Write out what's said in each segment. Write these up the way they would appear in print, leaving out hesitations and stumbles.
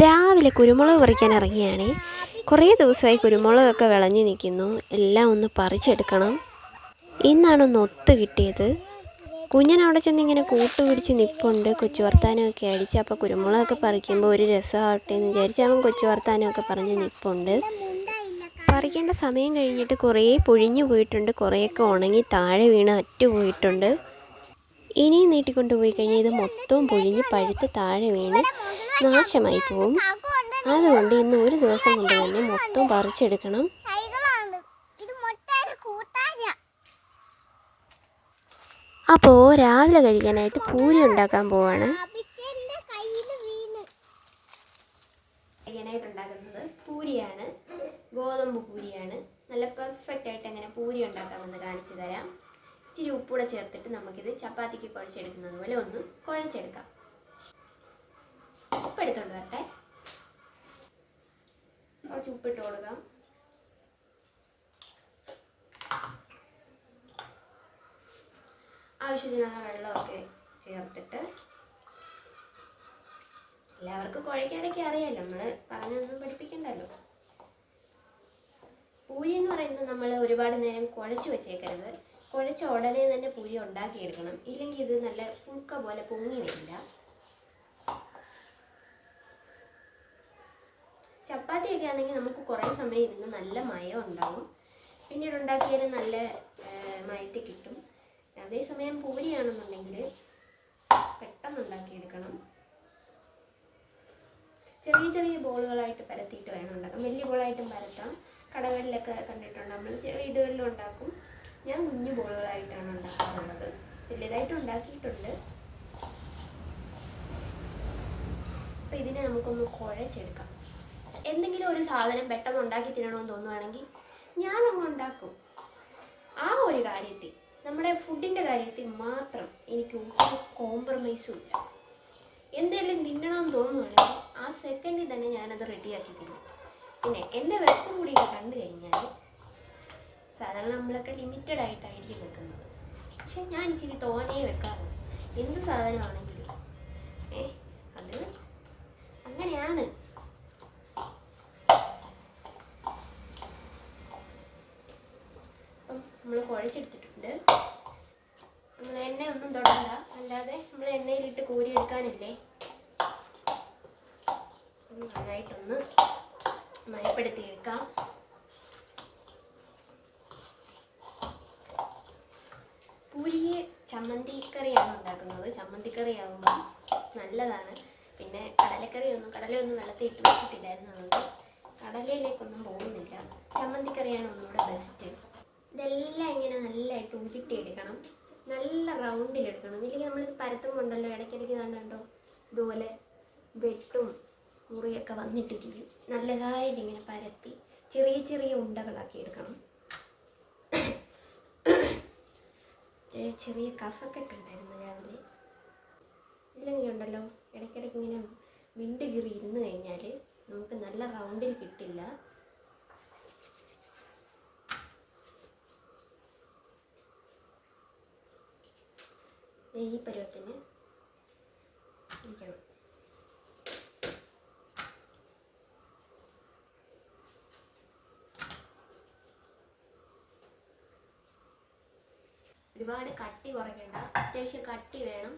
രാവിലെ കുരുമുളക് പറിക്കാൻ ഇറങ്ങിയാണേ. കുറേ ദിവസമായി കുരുമുളകൊക്കെ വിളഞ്ഞു നിൽക്കുന്നു. എല്ലാം ഒന്ന് പറിച്ചെടുക്കണം. ഇന്നാണൊന്ന് ഒത്ത് കിട്ടിയത്. കുഞ്ഞനവിടെ ചെന്ന് ഇങ്ങനെ കൂട്ടുപിടിച്ച് നിൽപ്പുണ്ട്. കൊച്ചു വർത്താനമൊക്കെ അടിച്ച്. അപ്പോൾ കുരുമുളകൊക്കെ പറിക്കുമ്പോൾ ഒരു രസമാവട്ടെ എന്ന് വിചാരിച്ച് അവൻ കൊച്ചു വർത്താനമൊക്കെ പറഞ്ഞ് നിൽപ്പുണ്ട്. പറിക്കേണ്ട സമയം കഴിഞ്ഞിട്ട് കുറേ പൊഴിഞ്ഞു പോയിട്ടുണ്ട്. കുറേയൊക്കെ ഉണങ്ങി താഴെ വീണ് അറ്റുപോയിട്ടുണ്ട്. ഇനിയും നീട്ടിക്കൊണ്ടുപോയി കഴിഞ്ഞാൽ ഇത് മൊത്തവും പൊഴിഞ്ഞ് പഴുത്ത് താഴെ വീണ് നാശമായി പോവും. അതുകൊണ്ട് ഇന്ന് ഒരു ദിവസം കൊണ്ട് തന്നെ മൊത്തം പറിച്ചെടുക്കണം. അപ്പോൾ രാവിലെ കഴിക്കാനായിട്ട് പൂരി ഉണ്ടാക്കാൻ പോവാണ്. കഴിക്കാനായിട്ട് ഉണ്ടാക്കുന്നത് പൂരിയാണ്, ഗോതമ്പ് പൂരിയാണ്. നല്ല പെർഫെക്റ്റ് ആയിട്ട് എങ്ങനെ പൂരി ഉണ്ടാക്കാമെന്ന് കാണിച്ചു തരാം. ഇച്ചിരി ഉപ്പൂടെ ചേർത്തിട്ട് നമുക്കിത് ചപ്പാത്തിക്ക് കുഴച്ചെടുക്കുന്നത് പോലെ ഒന്ന് കുഴച്ചെടുക്കാം. ഉപ്പെടുത്തോണ്ട് വരട്ടെ. കുറച്ച് ഉപ്പിട്ട് കൊടുക്കാം. ആവശ്യത്തിനുള്ള വെള്ളമൊക്കെ ചേർത്തിട്ട്, എല്ലാവർക്കും കുഴയ്ക്കാനൊക്കെ അറിയാമല്ലോ, നമ്മൾ പറഞ്ഞൊന്നും പഠിപ്പിക്കണ്ടല്ലോ. പൂരി എന്ന് പറയുന്നത് നമ്മൾ ഒരുപാട് നേരം കുഴച്ച് വെച്ചേക്കരുത്. കുഴച്ച ഉടനെ തന്നെ പൂരി ഉണ്ടാക്കിയെടുക്കണം. ഇല്ലെങ്കിൽ ഇത് നല്ല പുഴുക്ക പോലെ പൊങ്ങി വരില്ല. ചപ്പാത്തിയൊക്കെ ആണെങ്കിൽ നമുക്ക് കുറേ സമയം ഇരുന്ന് നല്ല മയം ഉണ്ടാവും. പിന്നീട് ഉണ്ടാക്കിയാലും നല്ല മയത്തി കിട്ടും. അതേസമയം പൂരിയാണെന്നുണ്ടെങ്കിൽ പെട്ടെന്ന് ഉണ്ടാക്കിയെടുക്കണം. ചെറിയ ചെറിയ ബോളുകളായിട്ട് പരത്തിയിട്ട് വേണം ഉണ്ടാക്കാം. വലിയ ബോളായിട്ടും പരത്താം. കടകളിലൊക്കെ കണ്ടിട്ടുണ്ട്, നമ്മൾ വീടുകളിലും ഉണ്ടാക്കും. ഞാൻ കുഞ്ഞു ബോളുകളായിട്ടാണ് ഉണ്ടാക്കാറുള്ളത്. വലിയതായിട്ട് ഉണ്ടാക്കിയിട്ടുണ്ട്. അപ്പം ഇതിനെ നമുക്കൊന്ന് കുഴച്ചെടുക്കാം. എന്തെങ്കിലും ഒരു സാധനം പെട്ടെന്ന് ഉണ്ടാക്കി തിന്നണമെന്ന് തോന്നുവാണെങ്കിൽ ഞാനങ്ങ് ഉണ്ടാക്കും. ആ ഒരു കാര്യത്തിൽ, നമ്മുടെ ഫുഡിൻ്റെ കാര്യത്തിൽ മാത്രം എനിക്ക് ഒരു കോംപ്രമൈസും ഇല്ല. എന്തെങ്കിലും തിന്നണമെന്ന് തോന്നുവാണെങ്കിൽ ആ സെക്കൻഡിൽ തന്നെ ഞാനത് റെഡിയാക്കി തിന്നും. പിന്നെ എൻ്റെ വിശപ്പും കൂടിയൊക്കെ കണ്ടു കഴിഞ്ഞാൽ, സാധാരണ നമ്മളൊക്കെ ലിമിറ്റഡ് ആയിട്ടായിരിക്കും വെക്കുന്നത്. പക്ഷെ ഞാൻ ഇച്ചിരി തോനേ വെക്കാറുണ്ട്. എന്ത് സാധനമാണെങ്കിലും അത് അങ്ങനെയാണ്. അപ്പം നമ്മൾ കുഴച്ചെടുത്തിട്ടുണ്ട്. നമ്മൾ എണ്ണയൊന്നും തൊടണ്ട, അല്ലാതെ നമ്മൾ എണ്ണയിലിട്ട് കോരി എടുക്കാനല്ലേ. നന്നായിട്ടൊന്ന് മയപ്പെടുത്തി എടുക്കാം. പൂരിക്ക് ചമ്മന്തിക്കറിയാണ് ഉണ്ടാക്കുന്നത്. ചമ്മന്തിക്കറി ആകുമ്പോൾ നല്ലതാണ്. പിന്നെ കടലയൊന്നും വെള്ളത്തിൽ ഇട്ട് വെച്ചിട്ടില്ലായിരുന്നു. അതുകൊണ്ട് കടലയിലേക്കൊന്നും പോകുന്നില്ല. ചമ്മന്തിക്കറിയാണ് ഒന്നുകൂടെ ബെസ്റ്റ്. ഇതെല്ലാം ഇങ്ങനെ നല്ലതായിട്ട് ഉരുട്ടിയെടുക്കണം. നല്ല റൗണ്ടിലെടുക്കണം. ഇല്ലെങ്കിൽ നമ്മളിത് പരത്തുമ്പോണ്ടല്ലോ ഇടയ്ക്കിടയ്ക്ക് കണ്ടോ ഇതുപോലെ വെട്ടും മുറിയൊക്കെ വന്നിട്ടിരിക്കും. നല്ലതായിട്ട് ഇങ്ങനെ പരത്തി ചെറിയ ചെറിയ ഉണ്ടകളാക്കി എടുക്കണം. ചെറിയ കഫക്കെട്ടുണ്ടായിരുന്നു രാവിലെ. ഇല്ലെങ്കിൽ ഉണ്ടല്ലോ ഇടയ്ക്കിടയ്ക്ക് ഇങ്ങനെ വിണ്ട് കീറി ഇരുന്ന് കഴിഞ്ഞാൽ നമുക്ക് നല്ല റൗണ്ടിൽ കിട്ടില്ല. ഈ പരുവത്തിന് ഇരിക്കണം. ഒരുപാട് കട്ടി കുറയ്ക്കേണ്ട, അത്യാവശ്യം കട്ടി വേണം.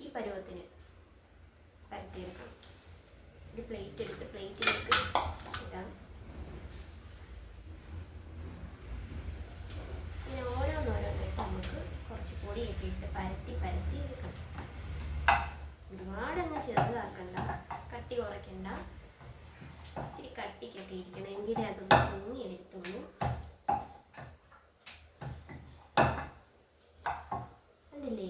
ഈ പരുവത്തിന് പരത്തിയെടുക്കണം. ഒരു പ്ലേറ്റ് എടുത്ത് പ്ലേറ്റിലേക്ക് ഇടാം. പിന്നെ ഓരോന്നോരോന്നായിട്ട് നമുക്ക് കുറച്ച് പൊടിയൊക്കെ ഇട്ട് പരത്തി എടുക്കണം. ഒരുപാടങ്ങ് ചെറുതാക്കണ്ട, കട്ടി കുറയ്ക്കണ്ട. ഇച്ചിരി കട്ടിക്കൊക്കെ ഇരിക്കണം, എങ്കിലേ അതൊന്ന് പൊങ്ങി എടുത്തുള്ളൂ. കണ്ടില്ലേ,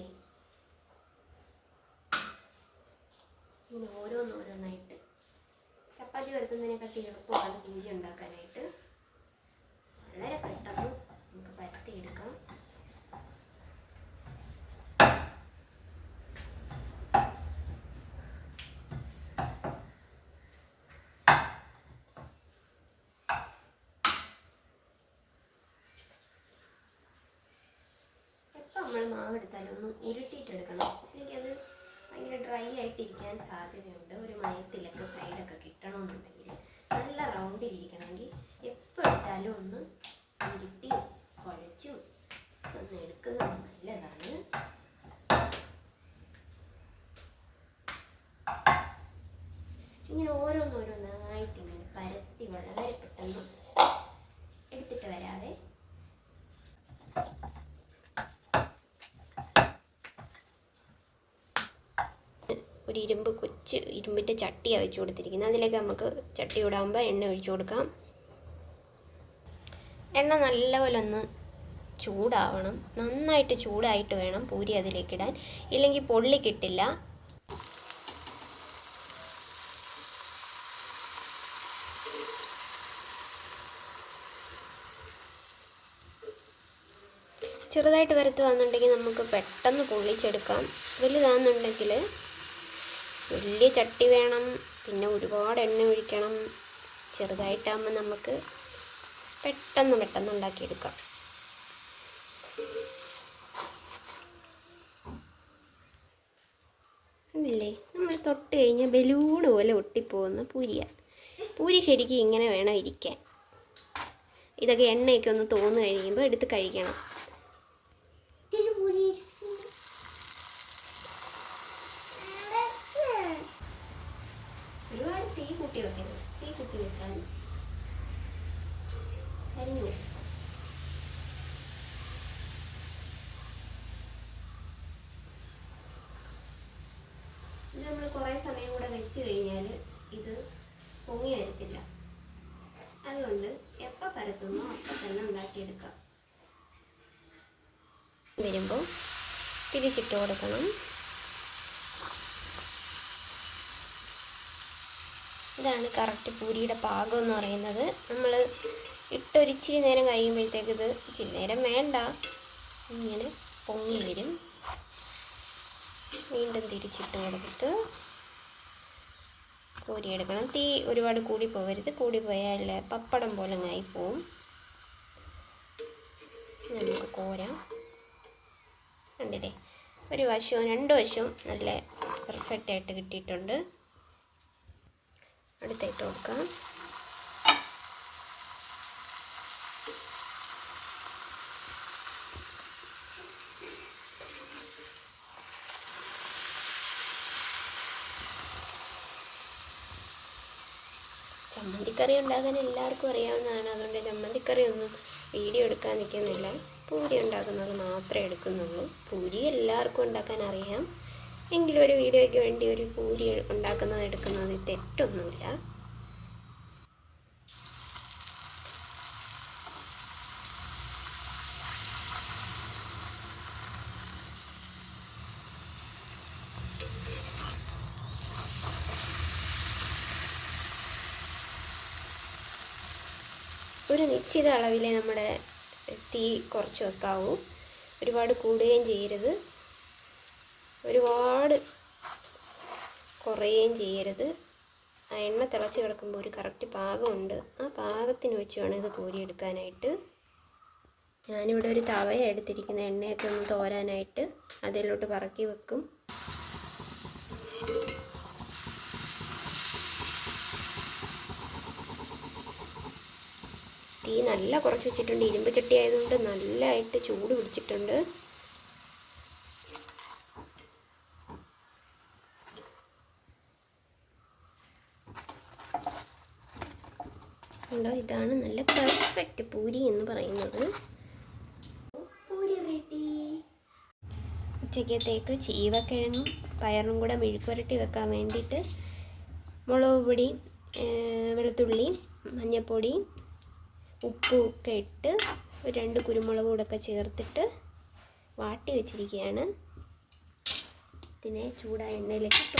ഇങ്ങനെ ഓരോന്നോരോന്നായിട്ട്. ചപ്പാത്തി പരത്തുന്നതിനെക്കാട്ടി എളുപ്പമാണ് പൂരി ഉണ്ടാക്കാനായിട്ട്. വളരെ പെട്ടെന്ന് നമുക്ക് പരത്തിയെടുക്കാം. നമ്മൾ മാവെടുത്താലും ഒന്ന് ഉരുട്ടിയിട്ടെടുക്കണം. എനിക്ക് അത് ഭയങ്കര ഡ്രൈ ആയിട്ടിരിക്കാൻ സാധ്യതയുണ്ട്. ഒരു മയത്തിലൊക്കെ സൈഡൊക്കെ കിട്ടണമെന്നുണ്ടെങ്കിൽ നല്ല റൗണ്ടിലിരിക്കണമെങ്കിൽ എപ്പോൾ എടുത്താലും ഒന്ന് ഉരുട്ടി കുഴച്ചും ഒന്ന് എടുക്കുന്നത് നല്ലതാണ്. ഇങ്ങനെ ഓരോന്നോരോന്നായിട്ട് ഇങ്ങനെ പരത്തി വളരെ പെട്ടെന്ന് എടുത്തിട്ട് വരാവേ. ഒരു ഇരുമ്പിൻ്റെ ചട്ടിയാണ് വെച്ച് കൊടുത്തിരിക്കുന്നത്. അതിലേക്ക് നമുക്ക് ചട്ടി ഇടാകുമ്പോൾ എണ്ണ ഒഴിച്ചു കൊടുക്കാം. എണ്ണ നല്ലപോലെ ഒന്ന് ചൂടാവണം. നന്നായിട്ട് ചൂടായിട്ട് വേണം പൂരി അതിലേക്കിടാൻ, ഇല്ലെങ്കിൽ പൊള്ളി കിട്ടില്ല. ചെറുതായിട്ട് വറുത്ത് വന്നിട്ടുണ്ടെങ്കിൽ നമുക്ക് പെട്ടെന്ന് പൊള്ളിച്ചെടുക്കാം. വലുതാണെന്നുണ്ടെങ്കിൽ വലിയ ചട്ടി വേണം, പിന്നെ ഒരുപാട് എണ്ണ ഒഴിക്കണം. ചെറുതായിട്ടാകുമ്പോൾ നമുക്ക് പെട്ടെന്ന് ഉണ്ടാക്കിയെടുക്കാം. ഇല്ലേ, നമ്മൾ തൊട്ട് കഴിഞ്ഞാൽ ബലൂൺ പോലെ ഒട്ടിപ്പോകുന്ന പൂരിയാണ്. പൂരി ശരിക്കും ഇങ്ങനെ വേണം ഇരിക്കാൻ. ഇതൊക്കെ എണ്ണയൊക്കെ ഒന്ന് തോന്നു കഴിയുമ്പോൾ എടുത്ത് കഴിക്കണം. ഒരുപാട് തീ കൂട്ടി വെക്കരുത്. തീ കൂട്ടി വെച്ചാൽ കരിഞ്ഞു പോകും. ഇത് നമ്മൾ കുറേ സമയം കൂടെ വെച്ച് കഴിഞ്ഞാൽ ഇത് പൊങ്ങി വരത്തില്ല. അതുകൊണ്ട് എപ്പോൾ പരത്തുന്നോ അപ്പം തന്നെ ഉണ്ടാക്കിയെടുക്കാം. വരുമ്പോൾ തിരിച്ചിട്ട് കൊടുക്കണം. ഇതാണ് കറക്റ്റ് പൂരിയുടെ പാകം എന്ന് പറയുന്നത്. നമ്മൾ ഇട്ടൊരിച്ചിരി നേരം കഴിയുമ്പോഴത്തേക്ക് ഇത് ഇച്ചിരി നേരം വേണ്ട, ഇങ്ങനെ പൊങ്ങി വരും. വീണ്ടും തിരിച്ചിട്ട് കൊടുത്തിട്ട് കോരിയെടുക്കണം. തീ ഒരുപാട് കൂടി പോകരുത്. കൂടി പോയാൽ പപ്പടം പോലെ ആയിപ്പോവും. നമുക്ക് കോരാം. കണ്ടില്ലേ, ഒരു വശവും രണ്ട് വശവും നല്ല പെർഫെക്റ്റായിട്ട് കിട്ടിയിട്ടുണ്ട്. അടുത്തായിട്ട് കൊടുക്കാം. ചമ്മന്തിക്കറി ഉണ്ടാക്കാൻ എല്ലാവർക്കും അറിയാവുന്നതാണ്. അതുകൊണ്ട് ചമ്മന്തിക്കറി ഒന്നും വീഡിയോ എടുക്കാൻ നിൽക്കുന്നില്ല. പൂരി ഉണ്ടാക്കുന്നത് മാത്രമേ എടുക്കുന്നുള്ളൂ. പൂരി എല്ലാവർക്കും ഉണ്ടാക്കാൻ അറിയാം. എങ്കിലും ഒരു വീഡിയോയ്ക്ക് വേണ്ടി ഒരു പൂരി ഉണ്ടാക്കുന്നത് എടുക്കുന്നത് തെറ്റൊന്നുമില്ല. ഒരു നിശ്ചിത അളവിലെ നമ്മുടെ തീ കുറച്ച് വെക്കാവൂ. ഒരുപാട് കൂടുകയും ചെയ്യരുത്, ഒരുപാട് കുറയുകയും ചെയ്യരുത്. ആ എണ്ണ തിളച്ച് കിടക്കുമ്പോൾ ഒരു കറക്റ്റ് പാകമുണ്ട്. ആ പാകത്തിന് വെച്ച് വേണം ഇത് കോരിയെടുക്കാനായിട്ട്. ഞാനിവിടെ ഒരു തവയ എടുത്തിരിക്കുന്ന എണ്ണയൊക്കെ ഒന്ന് തോരാനായിട്ട് അതിലോട്ട് പറക്കി വെക്കും. തീ നല്ല കുറച്ച് വെച്ചിട്ടുണ്ട്. ഇരുമ്പ് ചട്ടി ആയതുകൊണ്ട് നല്ലതായിട്ട് ചൂട് പിടിച്ചിട്ടുണ്ട്. ഉണ്ടോ, ഇതാണ് നല്ല പെർഫെക്റ്റ് പൂരി എന്ന് പറയുന്നത്. പൂരി റെഡി. ഉച്ചക്കത്തേക്ക് ചീവക്കിഴങ്ങും പയറും കൂടെ മെഴുക്കുവരട്ടി വെക്കാൻ വേണ്ടിയിട്ട് മുളക് പൊടി, വെളുത്തുള്ളി, മഞ്ഞൾപ്പൊടി, ഉപ്പും ഒക്കെ ഇട്ട് ഒരു 2 കുരുമുളക് കൂടൊക്കെ ചേർത്തിട്ട് വാട്ടി വെച്ചിരിക്കുകയാണ്. ഇതിനെ ചൂടായ എണ്ണയിലേക്ക് ഇട്ടു.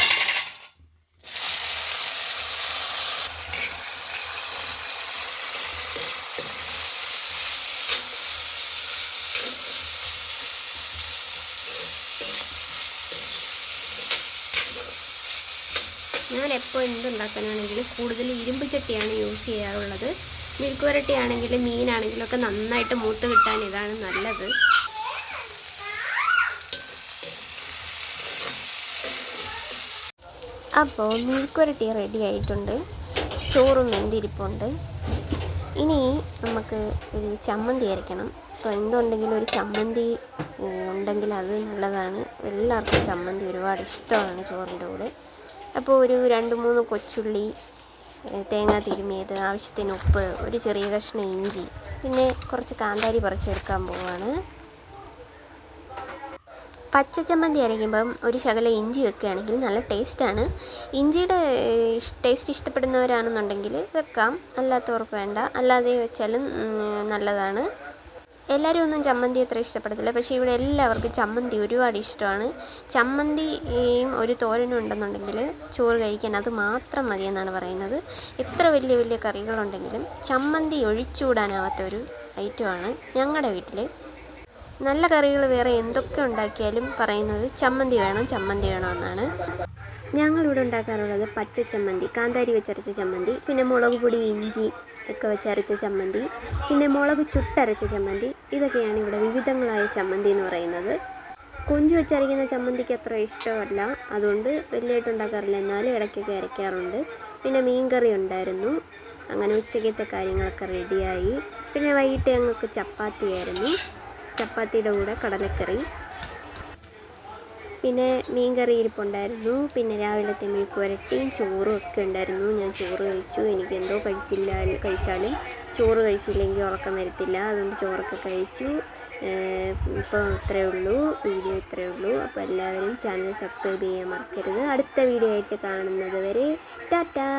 ഞാൻ എപ്പോൾ എന്തുണ്ടാക്കാനാണെങ്കിലും കൂടുതൽ ഇരുമ്പ് ചട്ടിയാണ് യൂസ് ചെയ്യാറുള്ളത്. മെഴുക്ക് വരട്ടി ആണെങ്കിലും മീനാണെങ്കിലും ഒക്കെ നന്നായിട്ട് മൂത്ത് കിട്ടാൻ ഇതാണ് നല്ലത്. അപ്പോൾ മെഴുക്കുവരട്ടി റെഡി ആയിട്ടുണ്ട്. ചോറും വെന്തിരിപ്പുണ്ട്. ഇനി നമുക്ക് ഒരു ചമ്മന്തി അരയ്ക്കണം. അപ്പോൾ എന്തുണ്ടെങ്കിലും ഒരു ചമ്മന്തി ഉണ്ടെങ്കിൽ അത് നല്ലതാണ്. എല്ലാവർക്കും ചമ്മന്തി ഒരുപാട് ഇഷ്ടമാണ് ചോറിൻ്റെ കൂടെ. അപ്പോൾ ഒരു 2-3 കൊച്ചുള്ളി, തേങ്ങ തിരുമിയത്, ആവശ്യത്തിന് ഉപ്പ്, ഒരു ചെറിയ കഷ്ണം ഇഞ്ചി, പിന്നെ കുറച്ച് കാന്താരി പറിച്ചെടുക്കാൻ പോവുകയാണ്. പച്ചച്ചമ്മന്തി അരയ്ക്കുമ്പം ഒരു ശകലം ഇഞ്ചി വെക്കുകയാണെങ്കിൽ നല്ല ടേസ്റ്റാണ്. ഇഞ്ചിയുടെ ടേസ്റ്റ് ഇഷ്ടപ്പെടുന്നവരാണെന്നുണ്ടെങ്കിൽ വെക്കാം, അല്ലാത്തവർക്ക് വേണ്ട. അല്ലാതെ വെച്ചാലും നല്ലതാണ്. എല്ലാവരും ഒന്നും ചമ്മന്തി അത്ര ഇഷ്ടപ്പെടത്തില്ല, പക്ഷേ ഇവിടെ എല്ലാവർക്കും ചമ്മന്തി ഒരുപാട് ഇഷ്ടമാണ്. ചമ്മന്തിയും ഒരു തോരനും ഉണ്ടെന്നുണ്ടെങ്കിൽ ചോറ് കഴിക്കാൻ അത് മാത്രം മതിയെന്നാണ് പറയുന്നത്. എത്ര വലിയ വലിയ കറികളുണ്ടെങ്കിലും ചമ്മന്തി ഒഴിച്ചുകൂടാനാവാത്തൊരു ഐറ്റമാണ് ഞങ്ങളുടെ വീട്ടിൽ. നല്ല കറികൾ വേറെ എന്തൊക്കെ ഉണ്ടാക്കിയാലും പറയുന്നത് ചമ്മന്തി വേണം എന്നാണ്. ഞങ്ങളിവിടെ ഉണ്ടാക്കാറുള്ളത് പച്ച ചമ്മന്തി, കാന്താരി വെച്ചരച്ച ചമ്മന്തി, പിന്നെ മുളക് പൊടി ഇഞ്ചി ഒക്കെ വെച്ചരച്ച ചമ്മന്തി, പിന്നെ മുളക് ചുട്ടരച്ച ചമ്മന്തി. ഇതൊക്കെയാണ് ഇവിടെ വിവിധങ്ങളായ ചമ്മന്തി എന്ന് പറയുന്നത്. കൊഞ്ച് വെച്ചരയ്ക്കുന്ന ചമ്മന്തിക്ക് അത്ര ഇഷ്ടമല്ല, അതുകൊണ്ട് വലിയതായിട്ട് ഉണ്ടാക്കാറില്ല. എന്നാലും ഇടയ്ക്കൊക്കെ അരയ്ക്കാറുണ്ട്. പിന്നെ മീൻകറി ഉണ്ടായിരുന്നു. അങ്ങനെ ഉച്ചക്കത്തെ കാര്യങ്ങളൊക്കെ റെഡിയായി. പിന്നെ വൈകിട്ട് ഞങ്ങൾക്ക് ചപ്പാത്തിയായിരുന്നു. ചപ്പാത്തിയുടെ കൂടെ കടലക്കറി, പിന്നെ മീൻകറി ഇരിപ്പുണ്ടായിരുന്നു. പിന്നെ രാവിലത്തെ മെഴുക്കുവരട്ടിയും ചോറും ഒക്കെ ഉണ്ടായിരുന്നു. ഞാൻ ചോറ് കഴിച്ചു. എനിക്ക് എന്തോ കഴിച്ചാലും ചോറ് കഴിച്ചില്ലെങ്കിൽ ഉറക്കം വരത്തില്ല. അതുകൊണ്ട് ചോറൊക്കെ കഴിച്ചു. ഇപ്പോൾ ഇത്രയേ ഉള്ളൂ, വീഡിയോ ഇത്രയേ ഉള്ളൂ. അപ്പോൾ എല്ലാവരും ചാനൽ സബ്സ്ക്രൈബ് ചെയ്യാൻ മറക്കരുത്. അടുത്ത വീഡിയോ ആയിട്ട് കാണുന്നത് വരെ ടാറ്റാ.